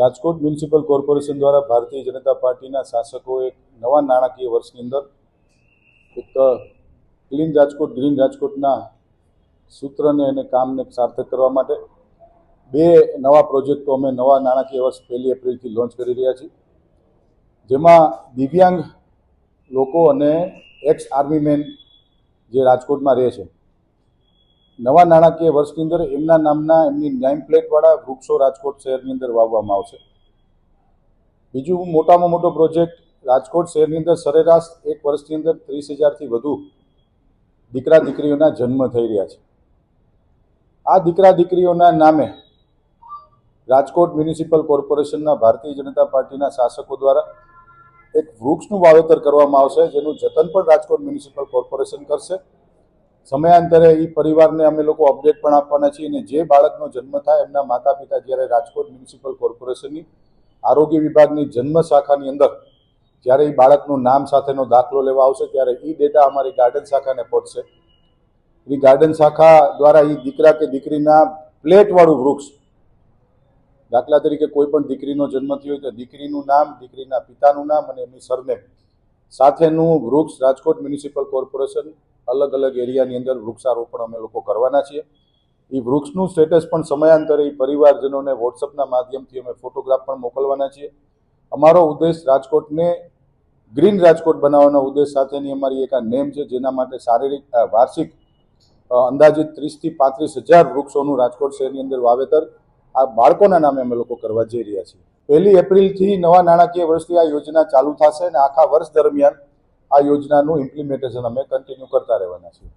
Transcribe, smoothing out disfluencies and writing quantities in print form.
Rajkot municipal corporation દ્વારા ભારતીય જનતા પાર્ટીના શાસકોએ નવા નાણાકીય વર્ષની અંદર એક ક્લીન રાજકોટ ગ્રીન રાજકોટના સૂત્રને અને કામને સાર્થક કરવા માટે બે નવા પ્રોજેક્ટો અમે નવા નાણાકીય વર્ષ 1 એપ્રિલથી લોન્ચ કરી રહ્યા છીએ, જેમાં દિવ્યાંગ લોકો અને એક્સ આર્મી મેન જે રાજકોટમાં રહે છે, નવા નાણાકીય વર્ષની અંદર એમના નામના એમની નેમ પ્લેટવાળા વૃક્ષો રાજકોટ શહેરની અંદર વાવવામાં આવશે। બીજું મોટામાં મોટો પ્રોજેક્ટ, રાજકોટ શહેરની અંદર સરેરાશ એક વર્ષની અંદર 30,000થી વધુ દીકરા દીકરીઓના જન્મ થઈ રહ્યા છે। આ દીકરા દીકરીઓના નામે રાજકોટ મ્યુનિસિપલ કોર્પોરેશનના ભારતીય જનતા પાર્ટીના શાસકો દ્વારા એક વૃક્ષનું વાવેતર કરવામાં આવશે, જેનું જતન પણ રાજકોટ મ્યુનિસિપલ કોર્પોરેશન કરશે। સમયાંતરે એ પરિવારને અમે લોકો અપડેટ પણ આપવાના છીએ અને જે બાળકનો જન્મ થાય એમના માતા પિતા જ્યારે રાજકોટ મ્યુનિસિપલ કોર્પોરેશનની આરોગ્ય વિભાગની જન્મ શાખાની અંદર જ્યારે એ બાળકનું નામ સાથેનો દાખલો લેવા આવશે ત્યારે એ ડેટા અમારી ગાર્ડન શાખાને પહોંચશે। એ ગાર્ડન શાખા દ્વારા એ દીકરા કે દીકરીના પ્લેટવાળું વૃક્ષ, દાખલા તરીકે કોઈ પણ દીકરીનો જન્મ થયો હોય તો દીકરીનું નામ, દીકરીના પિતાનું નામ અને એમની સરનેમ સાથેનું વૃક્ષ રાજકોટ મ્યુનિસિપલ કોર્પોરેશન અલગ અલગ એરિયાની અંદર વૃક્ષારોપણ અમે લોકો કરવાના છીએ। એ વૃક્ષનું સ્ટેટસ પણ સમયાંતરે એ પરિવારજનોને વોટ્સઅપના માધ્યમથી અમે ફોટોગ્રાફ પણ મોકલવાના છીએ। અમારો ઉદ્દેશ રાજકોટને ગ્રીન રાજકોટ બનાવવાનો ઉદ્દેશ સાથેની અમારી એક આ નેમ છે, જેના માટે શારીરિક વાર્ષિક અંદાજિત 30,000થી 35,000 વૃક્ષોનું રાજકોટ શહેરની અંદર વાવેતર આ બાળકોના નામે અમે લોકો કરવા જઈ રહ્યા છીએ। 1 એપ્રિલથી નવા નાણાકીય વર્ષથી આ યોજના ચાલુ થશે અને આખા વર્ષ દરમિયાન આ યોજનાનું ઇમ્પ્લિમેન્ટેશન અમે કન્ટિન્યુ કરતા રહેવાના છીએ।